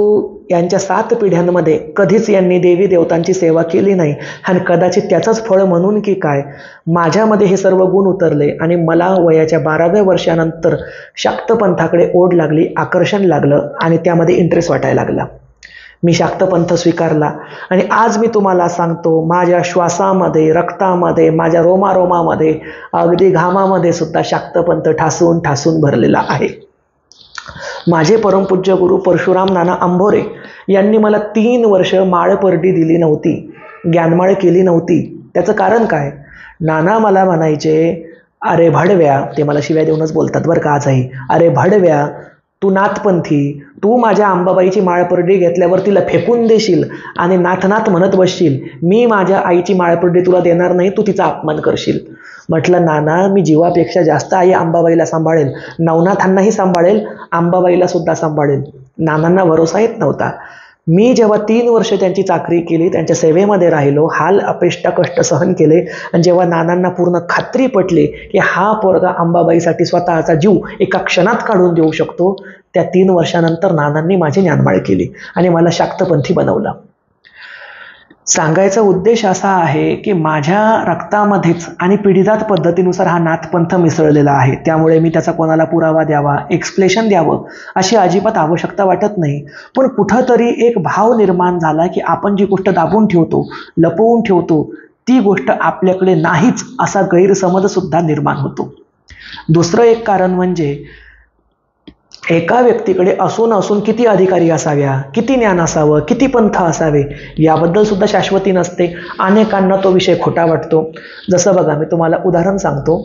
यांच्या 7 पिढ्यांमध्ये कधीच यांनी देवी देवतांची सेवा केली नाही आणि कदाचित त्याचंच फळ म्हणून की काय, माझ्यामध्ये हे सर्व गुण उतरले आणि मला वयाच्या 12व्या वर्षानंतर शाक्तपंथाकडे ओढ लागली, आकर्षण लागलं आणि त्यामध्ये इंटरेस्ट वाटायला लागला. मी शाक्तपंथ स्वीकारला आणि आज मी तुम्हाला सांगतो, माझ्या श्वासामध्ये, रक्तामध्ये, माझ्या रोमारोमामध्ये, अगदी घामामध्ये सुद्धा शाक्तपंथ ठासून ठासून भरलेला आहे. माझे परमपूज्य गुरु परशुराम नाना अंभोरे यांनी मला 3 वर्ष माळपर्डी दिली नव्हती, ज्ञानमाळ केली नव्हती. त्याचं कारण काय? नाना मला म्हणायचे, अरे भडव्या, ते मला शिव्या देऊनच बोलतात बरं का आजही, अरे भडव्या, तू नाथपंथी, तू माझ्या अंबाबाईची माळपर्डी घेतल्यावर तिला फेकून देशील आणि नाथनाथ म्हणत बसशील, मी माझ्या आईची माळपर्डी तुला देणार नाही, तू तिचा अपमान करशील. म्हटलं नाना, मी जीवापेक्षा जास्त आई अंबाबाईला सांभाळेल, नवनाथांनाही सांभाळेल, अंबाबाईला सुद्धा सांभाळेल. नानांना भरोसा येत नव्हता. मी जेव्हा 3 वर्ष त्यांची चाकरी केली, त्यांच्या सेवेमध्ये राहिलो, हाल अपेष्टा कष्ट सहन केले आणि जेव्हा नानांना पूर्ण खात्री पटली की हा पोरगा अंबाबाईसाठी स्वतःचा जीव एका क्षणात काढून देऊ शकतो, त्या 3 वर्षानंतर नानांनी माझी ज्ञानमाळ केली आणि मला शाक्तपंथी बनवलं. सांगायचा उद्देश असा आहे की माझ्या रक्तामध्येच आणि पिढीजात पद्धतीनुसार हा नाथपंथ मिसळलेला आहे. त्यामुळे मी त्याचा कोणाला पुरावा द्यावा, एक्सप्लेशन द्यावं अशी अजिबात आवश्यकता वाटत नाही. पण कुठंतरी एक भाव निर्माण झाला की आपण जी गोष्ट दाबून ठेवतो, लपवून ठेवतो, ती गोष्ट आपल्याकडे नाहीच असा गैरसमज सुद्धा निर्माण होतो. दुसरं एक कारण म्हणजे एका व्यक्तीकडे असून किती अधिकारी असाव्या, किती ज्ञान असावं, किती पंथ असावे याबद्दल सुद्धा शाश्वती नसते. अनेकांना तो विषय खोटा वाटतो. जसं बघा, मी तुम्हाला उदाहरण सांगतो.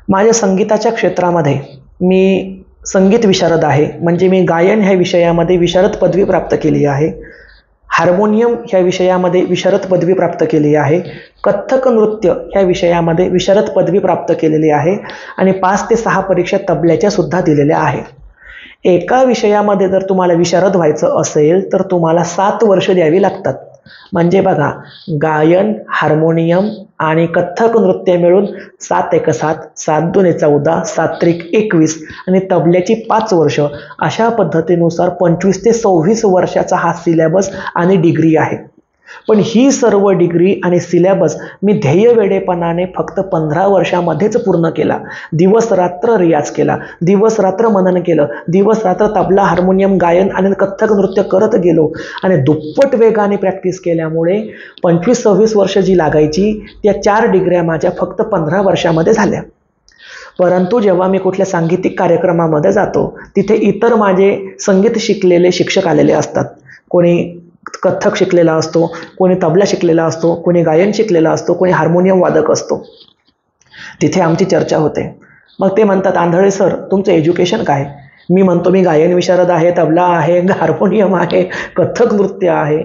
माझ्या संगीताच्या क्षेत्रामध्ये मी संगीत विशारद आहे, म्हणजे मी गायन ह्या विषयामध्ये विशारद पदवी प्राप्त केली आहे, हार्मोनियम ह्या विषयामध्ये विशारद पदवी प्राप्त केली आहे, कथ्थक नृत्य ह्या विषयामध्ये विशारद पदवी प्राप्त केलेली आहे आणि 5 ते 6 परीक्षा तबल्याच्या सुद्धा दिलेल्या आहेत. एका विषयामध्ये जर तुम्हाला विशारद व्हायचं असेल तर तुम्हाला 7 वर्ष द्यावी लागतात. म्हणजे बघा, गायन, हार्मोनियम आणि कथ्थक नृत्य मिळून 7 × 7, 7 × 2 = 14, 7 × 1 = 21 आणि तबल्याची 5 वर्ष. अशा पद्धतीनुसार 25 ते 26 वर्षाचा हा सिलेबस आणि डिग्री आहे. पण ही सर्व डिग्री आणि सिलेबस मी ध्येय वेडेपणाने फक्त 15 वर्षामध्येच पूर्ण केला. दिवस रात्र रियाज केला, दिवस रात्र मनन केलं, दिवस रात्र तबला, हार्मोनियम, गायन आणि कथ्थक नृत्य करत गेलो आणि दुप्पट वेगाने प्रॅक्टिस केल्यामुळे 25-26 वर्ष जी लागायची त्या 4 डिग्र्या माझ्या फक्त 15 वर्षामध्ये झाल्या. परंतु जेव्हा मी कुठल्या सांगीतिक कार्यक्रमामध्ये जातो तिथे इतर माझे संगीत शिकलेले शिक्षक आलेले असतात. कोणी कथ्थक शिकलेला असतो, कोणी तबला शिकलेला असतो, कोणी गायन शिकलेला असतो, कोणी हार्मोनियम वादक असतो. तिथे आमची चर्चा होते. मग ते म्हणतात, आंधळे सर, तुमचं एज्युकेशन काय? मी म्हणतो, मी गायन विशारद आहे, तबला आहे, हार्मोनियम आहे, कथ्थक नृत्य आहे.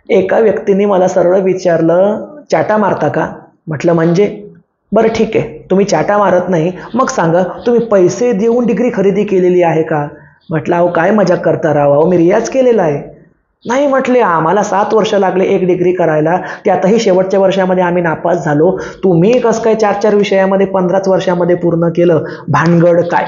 एका व्यक्तीने मला सरळ विचारलं, चाटा मारता का? म्हटलं म्हणजे? बरं ठीक आहे, तुम्ही चाटा मारत नाही, मग सांगा तुम्ही पैसे देऊन डिग्री खरेदी केलेली आहे का? म्हटलं, अहो काय मजाक करता राव, अहो मी रियाज केलेला आहे. नाही म्हटले, आम्हाला 7 वर्ष लागले एक डिग्री करायला, त्यातही शेवटच्या वर्षामध्ये आम्ही नापास झालो. तुम्ही कसं काय 4-4 विषयामध्ये 15 वर्षामध्ये पूर्ण केलं? भानगड काय?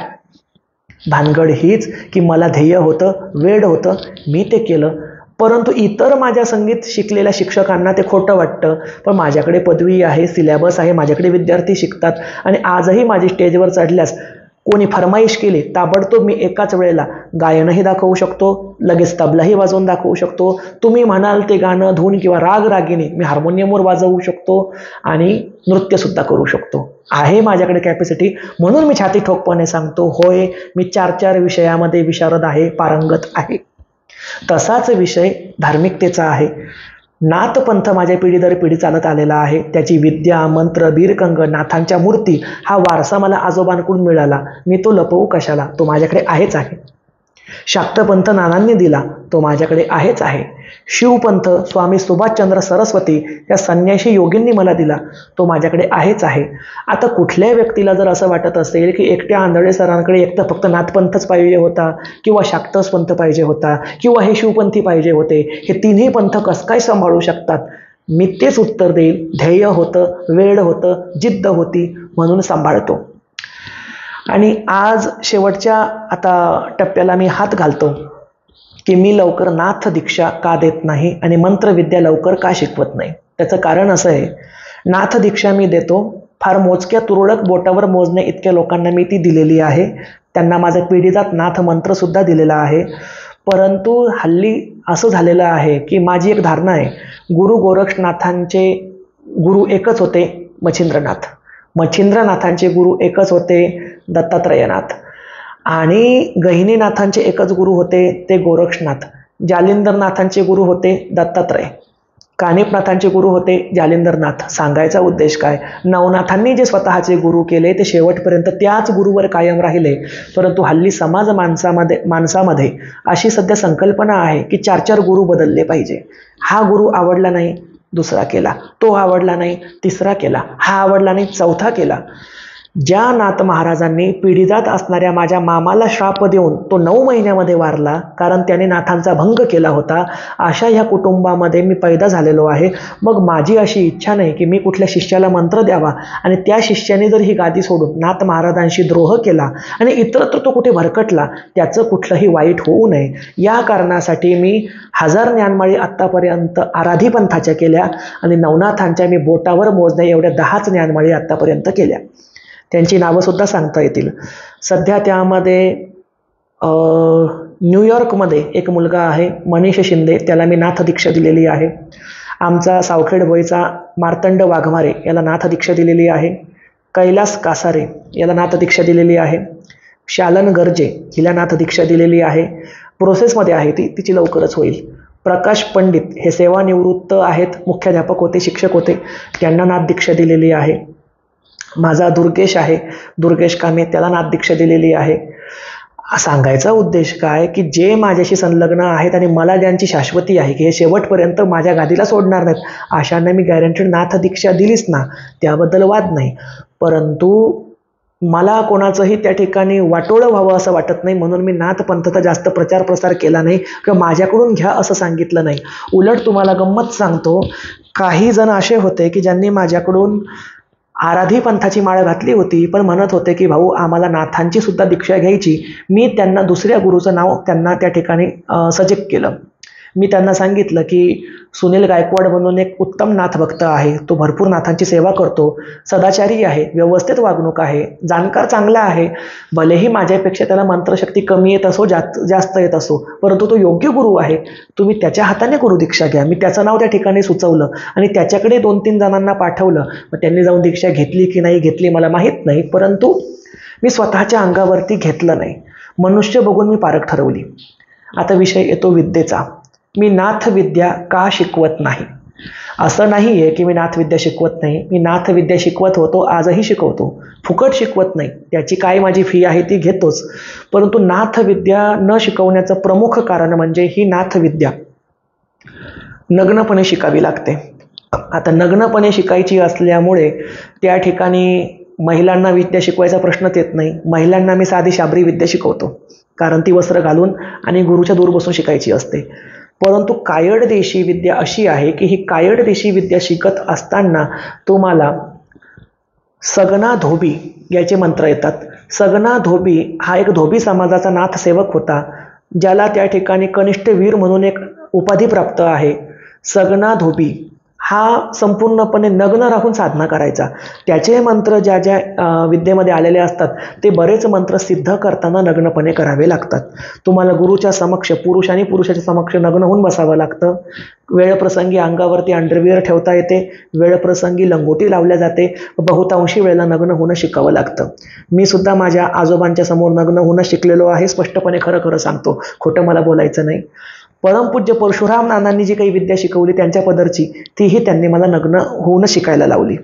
भानगड हीच की मला ध्येय होतं, वेड होतं, मी ते केलं. परंतु इतर माझ्या संगीत शिकलेल्या शिक्षकांना ते खोटं वाटतं. पण माझ्याकडे पदवी आहे, सिलेबस आहे, माझ्याकडे विद्यार्थी शिकतात आणि आजही माझी स्टेजवर चढल्यास कोणी फरमाईश केली ताबडतोब मी एकाच वेळेला गायनही दाखवू शकतो, लगेच तबलाही वाजवून दाखवू शकतो. तुम्ही म्हणाल ते गाणं, धून किंवा राग रागिनी मी हार्मोनियमवर वाजवू शकतो आणि नृत्यसुद्धा करू शकतो. आहे माझ्याकडे कॅपॅसिटी. म्हणून मी छाती ठोकपणे सांगतो, होय मी 4-4 विषयामध्ये विशारद आहे, पारंगत आहे. तसाच विषय धार्मिकतेचा आहे. नाथपंथ माझ्या पिढी दर पिढी चालत आलेला आहे. त्याची विद्या, मंत्र, बीरकंग, नाथांच्या मूर्ती हा वारसा मला आजोबांकडून मिळाला. मी तो लपवू कशाला? तो माझ्याकडे आहेच आहे. शाक्तपंथ नानांनी दिला, तो माझ्याकडे आहेच आहे. शिवपंथ स्वामी सुभाषचंद्र सरस्वती या संन्याशी योगींनी मला दिला, तो माझ्याकडे आहेच आहे. आता कुठल्या व्यक्तीला जर असं वाटत असेल की एकट्या आंधळे सरांकडे एक तर फक्त नाथपंथच पाहिजे होता किंवा शाक्तपंथ पाहिजे होता किंवा हे शिवपंथी पाहिजे होते, हे तिन्ही पंथ कसं काय सांभाळू शकतात? मी तेच उत्तर देईल. ध्येय होतं, वेळ होतं, जिद्द होती म्हणून सांभाळतो. आणि आज शेवटच्या आता टप्प्याला मी हात घालतो की मी लवकर नाथ दीक्षा का देत नाही आणि मंत्रविद्या लवकर का शिकवत नाही. त्याचं कारण असं आहे, नाथ दीक्षा मी देतो, फार मोजक्या तुरळक बोटावर मोजण्या इतक्या लोकांना मी ती दिलेली आहे. त्यांना माझा पिढीजात नाथ मंत्रसुद्धा दिलेला आहे. परंतु हल्ली असं झालेलं आहे की माझी एक धारणा आहे, गुरु गोरक्षनाथांचे गुरु एकच होते, मच्छिंद्रनाथांचे गुरु एकच होते, दत्तात्रयनाथ. आणि गहिनीनाथांचे एकच गुरु होते, ते गोरक्षनाथ. जालिंदरनाथांचे गुरु होते दत्तात्रय. कानिफनाथांचे गुरु होते जालिंदरनाथ. सांगायचा उद्देश काय, नवनाथांनी जे स्वतःचे गुरु केले ते शेवटपर्यंत त्याच गुरुवर कायम राहिले. परंतु हल्ली समाज माणसामध्ये अशी सध्या संकल्पना आहे की 4-4 गुरु बदलले पाहिजे. हा गुरु आवडला नाही, दुसरा केला. तो आवडला नाही, तिसरा केला. हा आवडला नाही, चौथा केला. ज्या नाथ महाराजांनी पिढीजात असणाऱ्या माझ्या मामाला श्राप देऊन तो 9 महिन्यामध्ये वारला, कारण त्याने नाथांचा भंग केला होता, अशा ह्या कुटुंबामध्ये मी पैदा झालेलो आहे. मग माझी अशी इच्छा नाही की मी कुठल्या शिष्याला मंत्र द्यावा आणि त्या शिष्याने जर ही गादी सोडून नाथ महाराजांशी द्रोह केला आणि इतरत्र तो कुठे भरकटला, त्याचं कुठलंही वाईट होऊ नये, या कारणासाठी मी 1000 ज्ञानमाळी आत्तापर्यंत आराधी पंथाच्या केल्या आणि नवनाथांच्या मी बोटावर मोजण्या एवढ्या 10च ज्ञानमाळी आत्तापर्यंत केल्या. त्यांची नावंसुद्धा सांगता येतील. सध्या त्यामध्ये न्यूयॉर्कमध्ये एक मुलगा आहे, मनीष शिंदे, त्याला मी नाथ दीक्षा दिलेली आहे. आमचा सावखेड भोईचा मार्तंड वाघमारे याला नाथ दीक्षा दिलेली आहे. कैलास कासारे याला नाथ दीक्षा दिलेली आहे. शालन गर्जे हिला नाथ दीक्षा दिलेली आहे. प्रोसेसमध्ये आहे तिची लवकरच होईल. प्रकाश पंडित हे सेवानिवृत्त आहेत, मुख्याध्यापक होते, शिक्षक होते, त्यांना नाथ दीक्षा दिलेली आहे. माझा दुर्गेश आहे, दुर्गेश कामे, त्याला नाथ दीक्षा दिलेली आहे. सांगायचा उद्देश काय की जे माझ्याशी संलग्न आहेत आणि मला ज्यांची शाश्वती आहे की हे शेवटपर्यंत माझ्या गादीला सोडणार नाहीत, अशांना मी गॅरंटीड नाथ दीक्षा दिलीच ना, त्याबद्दल वाद नाही. परंतु मला कोणाचंही त्या ठिकाणी वाटोळं व्हावं असं वाटत नाही, म्हणून मी नाथ पंथाचा जास्त प्रचार प्रसार केला नाही किंवा माझ्याकडून घ्या असं सांगितलं नाही. उलट तुम्हाला गंमत सांगतो, काही जण असे होते की ज्यांनी माझ्याकडून आराधी पंथाची माळ घातली होती, पण म्हणत होते की भाऊ आम्हाला नाथांची सुद्धा दीक्षा घ्यायची. मी त्यांना दुसऱ्या गुरुचं नाव त्यांना त्या ठिकाणी सजेक्ट केलं. मी त्यांना सांगितलं की सुनील गायकवाड म्हणून एक उत्तम नाथ भक्त आहे, तो भरपूर नाथांची सेवा करतो, सदाचारी आहे, व्यवस्थित वागणूक आहे, जाणकार चांगला आहे. भलेही माझ्यापेक्षा त्याला मंत्रशक्ती कमी येत असो, जास्त येत असो, परंतु तो योग्य गुरु आहे, तुम्ही त्याच्या हाताने गुरुदीक्षा घ्या. मी त्याचं नाव त्या ठिकाणी सुचवलं आणि त्याच्याकडे 2-3 जणांना पाठवलं. मग त्यांनी जाऊन दीक्षा घेतली की नाही घेतली मला माहीत नाही, परंतु मी स्वतःच्या अंगावरती घेतलं नाही. मनुष्य बघून मी पारख ठरवली. आता विषय येतो विद्येचा. मी नाथविद्या का शिकवत नाही? असं नाही आहे की मी नाथविद्या शिकवत नाही, मी नाथविद्या शिकवत होतो, आजही शिकवतो, फुकट शिकवत नाही. त्याची काय माझी फी आहे ती घेतोच. परंतु नाथविद्या न शिकवण्याचं प्रमुख कारण म्हणजे ही नाथविद्या नग्नपणे शिकावी लागते. आता नग्नपणे शिकायची असल्यामुळे त्या ठिकाणी महिलांना विद्या शिकवायचा प्रश्नच येत नाही. महिलांना मी साधी शाबरी विद्या शिकवतो, कारण ती वस्त्र घालून आणि गुरुच्या दूर बसून शिकायची असते. परंतु कायड देशी विद्या अशी आहे की ही कायड देशी विद्या शिकत असताना तुम्हाला सगना धोबी याचे मंत्र येतात. सगना धोबी हा एक धोबी समाजाचा नाथसेवक होता, ज्याला त्या ठिकाणी कनिष्ठ वीर म्हणून एक उपाधी प्राप्त आहे. सगना धोबी हा संपूर्णपणे नग्न राहून साधना करायचा. त्याचे मंत्र ज्या ज्या विद्येमध्ये आलेले असतात ते बरेच मंत्र सिद्ध करताना नग्नपणे करावे लागतात. तुम्हाला गुरुच्या समक्ष, पुरुष आणि पुरुषाच्या समक्ष नग्न होऊन बसावं लागतं. वेळप्रसंगी अंगावरती अंडरविअर ठेवता येते, वेळप्रसंगी लंगोटी लावल्या जाते, बहुतांशी वेळेला नग्न होणं शिकावं लागतं. मी सुद्धा माझ्या आजोबांच्या समोर नग्न होणं शिकलेलो आहे, स्पष्टपणे खरं खरं सांगतो, खोटं मला बोलायचं नाही. परमपूज्य परशुराम नानांनी जी काही विद्या शिकवली त्यांच्या पदरची, तीही त्यांनी मला नग्न होऊन शिकायला लावली.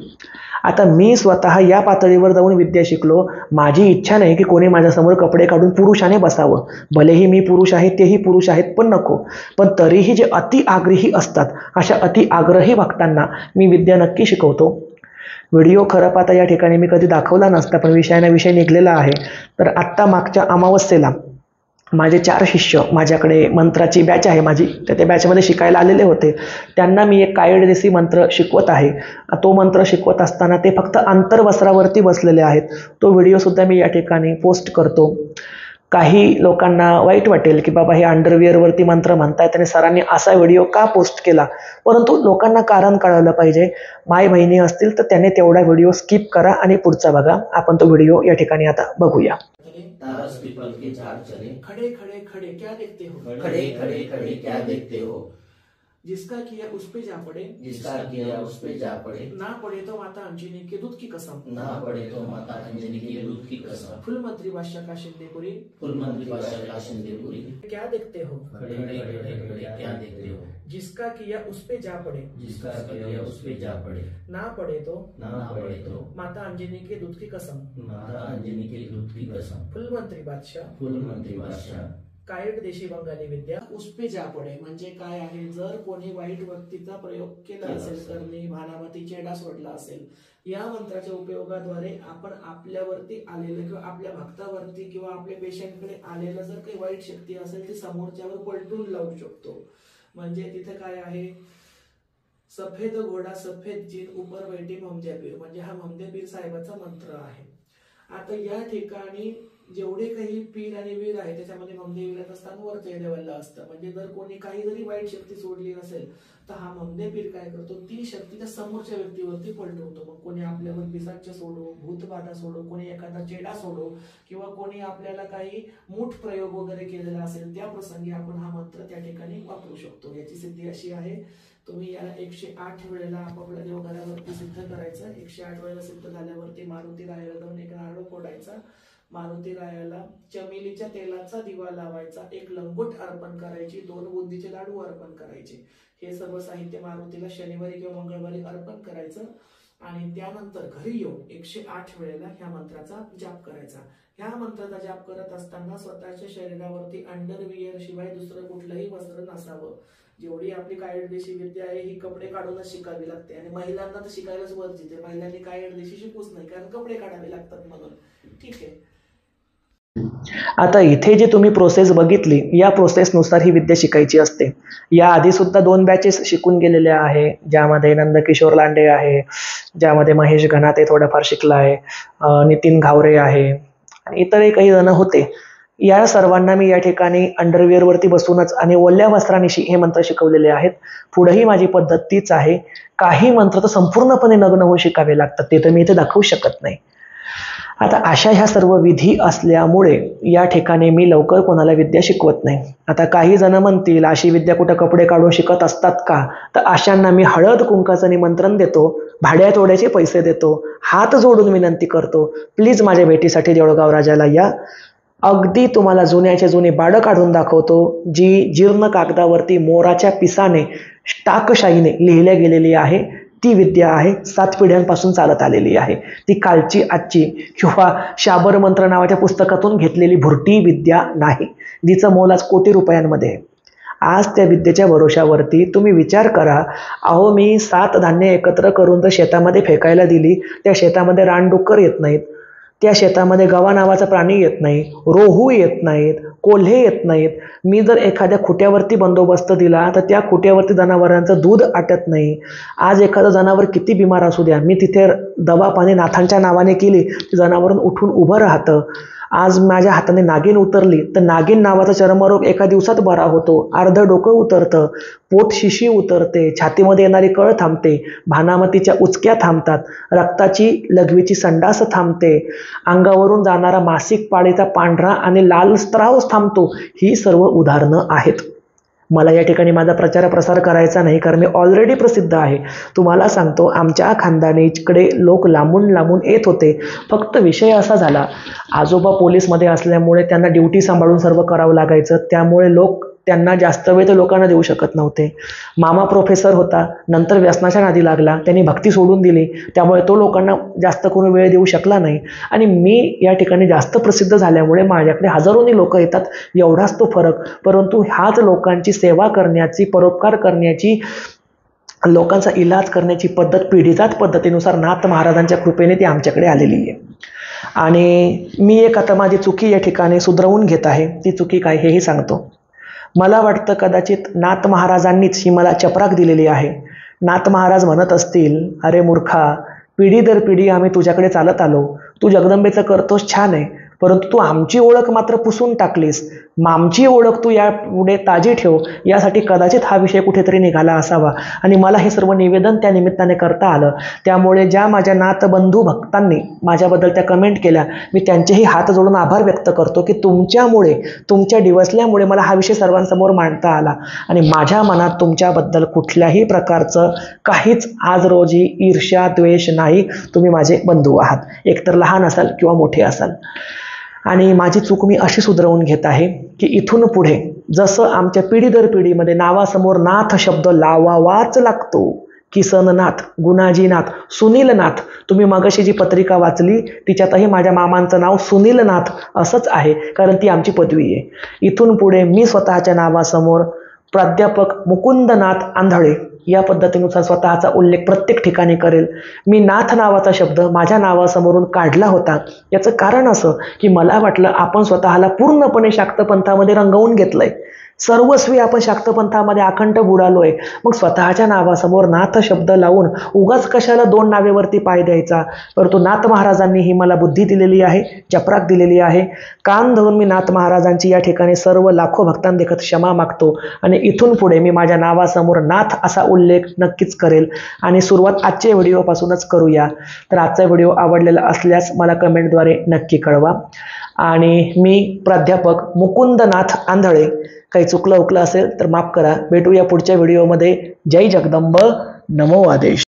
आता मी स्वतः या पातळीवर जाऊन विद्या शिकलो. माझी इच्छा नाही की कोणी माझ्यासमोर कपडे काढून पुरुषाने बसावं. भलेही मी पुरुष आहे, तेही पुरुष आहेत, पण नको. पण तरीही जे अति आग्रही असतात, अशा अति आग्रही भक्तांना मी विद्या नक्की शिकवतो. व्हिडिओ खरं पाहता या ठिकाणी मी कधी दाखवला नसता, पण विषयाने विषय निघलेला आहे. तर आत्ता मागच्या अमावस्येला माझे 4 शिष्य माझ्याकडे मंत्राची बॅच आहे माझी, तर त्या बॅचमध्ये शिकायला आलेले होते. त्यांना मी एक कायदेशी मंत्र शिकवत आहे. तो मंत्र शिकवत असताना ते फक्त अंतर्वस्त्रावरती बसलेले आहेत. तो व्हिडिओसुद्धा मी या ठिकाणी पोस्ट करतो. काही लोकांना वाईट वाटेल की बाबा हे अंडरविअरवरती मंत्र म्हणतायत आणि सरांनी असा व्हिडिओ का पोस्ट केला, परंतु लोकांना कारण कळलं पाहिजे. माय बहिणी असतील तर त्याने तेवढा व्हिडिओ स्किप करा आणि पुढचा बघा. आपण तो व्हिडिओ या ठिकाणी आता बघूया. तारस पीपल के झाड़ चले, खड़े खड़े खड़े क्या देखते हो, खड़े खड़े खड़े क्या देखते हो, जिसका किया उस पे जा पड़े, जिसका किया उस पे जा पड़े, ना पड़े तो माता अंजनी के दूध की कसम, ना पड़े तो माता अंजनी के दूध की कसम। फुल मंत्री बादशाह का शिंदेपुरी, फुल मंत्री बादशाह का शिंदेपुरी, क्या देखते हो, खड़े खड़े खड़े खड़े क्या देखते हो, जिसका किया उस पे जा पड़े, जिसका किया उस पे जा पड़े, ना पड़े तो माता अंजनी के दूध की कसम, माता अंजनी के दूध की कसम। फुल मंत्री बादशाह, फुल मंत्री बादशाह, कायड देशी बंगाली विद्या उस पे जा पडे म्हणजे काय आहे, जर कोणी वाईट व्यक्तीचा प्रयोग केला असेल, करणी भानामती चेडा सोडला असेल, या मंत्राच्या उपयोगाद्वारे आपण आपल्यावरती आलेलं किंवा आपल्या भक्तावरती किंवा आपल्या पेशंटकडे आलेलं जर काही वाईट शक्ती असेल ती समोरच्यावर पलटून लावू शकतो. म्हणजे तिथे काय आहे, सफेद घोडा सफेद जीन उपर बैठी ममद्या पीर, म्हणजे हा ममद्या पीर साहेबाचा मंत्र आहे. आता या ठिकाणी जेवढे काही पीर आणि वीर आहे त्याच्यामध्ये ममदे वीराचं स्थान वरच्या लेवलला असतं. म्हणजे जर कोणी काही जरी वाईट शक्ती सोडली असेल तर हा ममदे पीर काय करतो, ती शक्ती त्या समोरच्या व्यक्तीवरती पलटवतो. मग कोणी आपल्यावर पिसाच्य सोडो, भूतबाधा सोडो, कोणी एखादा चेडा सोडो किंवा कोणी आपल्याला काही मूठ प्रयोग वगैरे केलेला असेल त्या प्रसंगी आपण हा मंत्र त्या ठिकाणी वापरू शकतो. याची सिद्धी अशी आहे, तुम्ही याला 108 वेळेला आपापल्या देवघरावरती सिद्ध करायचं. 108 वेळेला सिद्ध झाल्यावरती मारुती रायाला जाऊन एक नारळ फोडायचा, मारुती रायाला चमेलीच्या तेलाचा दिवा लावायचा, एक लंगोट अर्पण करायची, 2 बुंदीचे लाडू अर्पण करायचे. हे सर्व साहित्य मारुतीला शनिवारी किंवा मंगळवारी अर्पण करायचं आणि त्यानंतर घरी येऊन 108 वेळेला ह्या मंत्राचा जाप करायचा. ह्या मंत्राचा जाप करत असताना स्वतःच्या शरीरावरती अंडरवियर शिवाय दुसरं कुठलंही वस्त्र नसावं. जेवढी आपली कायदेशी विद्या आहे ही कपडे काढूनच शिकावी लागते आणि महिलांना तर शिकायलाच वर्जित आहे. महिलांनी कायदेशी शिकूच नाही कारण कपडे काढावे लागतात म्हणून. ठीक आहे. आता इथे जी तुम्ही प्रोसेस बघितली, या प्रोसेसनुसार ही विद्या शिकायची असते. या आधी सुद्धा 2 बॅचेस शिकून गेलेल्या आहे, ज्यामध्ये नंदकिशोर लांडे आहे, ज्यामध्ये महेश घनाते थोडाफार शिकला आहे, नितीन घावरे आहे आणि इतरही काही जण होते. या सर्वांना मी या ठिकाणी अंडरवेअरवरती बसूनच आणि ओल्या वस्त्रानिशी हे मंत्र शिकवलेले आहेत. पुढेही माझी पद्धत तीच आहे. काही मंत्र तर संपूर्णपणे नग्न होऊन शिकावे लागतात, ते तर मी इथे दाखवू शकत नाही. आता अशा ह्या सर्व विधी असल्यामुळे या ठिकाणी मी लवकर कोणाला विद्या शिकवत नाही. आता काही जण म्हणतील अशी विद्या कुठं कपडे काढून शिकत असतात का, तर अशांना मी हळद कुंकाचं निमंत्रण देतो, भाड्या तोड्याचे पैसे देतो, हात जोडून विनंती करतो, प्लीज माझ्या भेटीसाठी देऊळगाव राजाला या. अगदी तुम्हाला जुन्याचे जुने बाडं काढून दाखवतो, जी जीर्ण कागदावरती मोराच्या पिसाने टाकशाहीने लिहिल्या गेलेली आहे. ती विद्या आहे, 7 पिढ्यांपासून चालत आलेली आहे. ती कालची आजची किंवा शाबर मंत्र नावाच्या पुस्तकातून घेतलेली भुरटी विद्या नाही, जिचं मोल आज कोटी रुपयांमध्ये आहे. आज त्या विद्येच्या भरोशावरती तुम्ही विचार करा, अहो मी 7 धान्य एकत्र करून जर शेतामध्ये फेकायला दिली, त्या शेतामध्ये रानडुक्कर येत नाहीत, त्या शेतामध्ये गवा नावाचा प्राणी येत नाही, रोहू येत नाहीत, कोल्हे येत नाहीत. मी जर एखाद्या खुट्यावरती बंदोबस्त दिला तर त्या खुट्यावरती जनावरांचं दूध आटत नाही. आज एखादं जनावर किती बिमार असू द्या, मी तिथे दवा पाणी नाथांच्या नावाने केली, ते जनावरून उठून उभं राहतं. आज माझ्या हाताने नागिन उतरली तर नागिन नावाचा चर्मरोग एका दिवसात बरा होतो, अर्ध डोकं उतरतं, पोट शिशी उतरते, छातीमध्ये येणारी कळ थांबते, भानामतीच्या उचक्या थांबतात, रक्ताची लघवीची संडास थांबते, अंगावरून जाणारा मासिक पाळीचा पांढरा आणि लाल स्त्राव थांबतो. ही सर्व उदाहरणं आहेत. मला या ठिकाणी माझा प्रचार प्रसार करायचा नाही, कारण मी ऑलरेडी प्रसिद्ध आहे. तुम्हाला सांगतो, आमच्या खानदानीकडे लोक लांबून लांबून येत होते. फक्त विषय असा झाला, आजोबा पोलीसमध्ये असल्यामुळे त्यांना ड्युटी सांभाळून सर्व करावं लागायचं, त्यामुळे लोक त्यांना जास्त वेळ तर लोकांना देऊ शकत नव्हते. मामा प्रोफेसर होता, नंतर व्यसनाच्या नादी लागला, त्यांनी भक्ती सोडून दिली, त्यामुळे तो लोकांना जास्त करून वेळ देऊ शकला नाही. आणि मी या ठिकाणी जास्त प्रसिद्ध झाल्यामुळे माझ्याकडे हजारोनी लोक येतात, एवढाच तो फरक. परंतु ह्याच लोकांची सेवा करण्याची, परोपकार करण्याची, लोकांचा इलाज करण्याची पद्धत पिढीजात पद्धतीनुसार नाथ महाराजांच्या कृपेने ती आमच्याकडे आलेली आहे. आणि मी एक आता माझी चुकी या ठिकाणी सुधरवून घेत आहे. ती चुकी काय हेही सांगतो. मला वाटतं कदाचित नाथ महाराजांनीच ही मला चपराक दिलेली आहे. नाथ महाराज म्हणत असतील, अरे मूर्खा, पिढी दर पिढी आम्ही तुझ्याकडे चालत आलो, तू जगदंबेचं करतोस छान आहे, परंतु तू आमची ओळख मात्र पुसून टाकलीस. आमची ओळख तू या पुढे ताजी ठेव, यासाठी कदाचित हा विषय कुठेतरी निघाला असावा आणि मला हे सर्व निवेदन त्या निमित्ताने करता आलं. त्यामुळे ज्या माझ्या नाथबंधू भक्तांनी माझ्याबद्दल त्या कमेंट केल्या, मी त्यांचेही हात जोडून आभार व्यक्त करतो की तुमच्यामुळे, तुमच्या डिवसल्यामुळे मला हा विषय सर्वांसमोर मांडता आला आणि माझ्या मनात तुमच्याबद्दल कुठल्याही प्रकारचं काहीच आज रोजी ईर्ष्या द्वेष नाही. तुम्ही माझे बंधू आहात, एकतर लहान असाल किंवा मोठे असाल. आणि माझी चूक मी अशी सुधरवून घेत आहे की इथून पुढे जसं आमच्या पिढी दर पिढीमध्ये नावासमोर नाथ शब्द लावावाच लागतो, किसननाथ, गुणाजीनाथ, सुनीलनाथ, तुम्ही मगाशी जी पत्रिका वाचली तिच्यातही माझ्या मामांचं नाव सुनीलनाथ असंच आहे, कारण ती आमची पदवी आहे. इथून पुढे मी स्वतःच्या नावासमोर प्राध्यापक मुकुंदनाथ आंधळे या पद्धतीनुसार स्वतःचा उल्लेख प्रत्येक ठिकाणी करेल. मी नाथ नावाचा शब्द माझ्या नावासमोरून काढला होता. याचं कारण असं की मला वाटलं आपण स्वतःला पूर्णपणे शाक्तपंथामध्ये रंगवून घेतलंय, सर्वस्वी आपण शाक्तपंथामध्ये अखंड बुडालोय, मग स्वतःच्या नावासमोर नाथ शब्द लावून उगाच कशाला दोन नावेवरती पाय द्यायचा. परंतु नाथ महाराजांनी ही मला बुद्धी दिलेली आहे, चपराक दिलेली आहे. कान धरून मी नाथ महाराजांची या ठिकाणी सर्व लाखो भक्तांदेखत क्षमा मागतो आणि इथून पुढे मी माझ्या नावासमोर नाथ असा उल्लेख नक्कीच करेल. आणि सुरुवात आजच्या व्हिडिओपासूनच करूया. तर आजचा व्हिडिओ आवडलेला असल्यास मला कमेंटद्वारे नक्की कळवा. आणि मी प्राध्यापक मुकुंदनाथ आंधळे, काही चुकलं उकलं असेल तर माफ करा. भेटूया पुढच्या व्हिडिओमध्ये. जय जगदंब, नमो आदेश.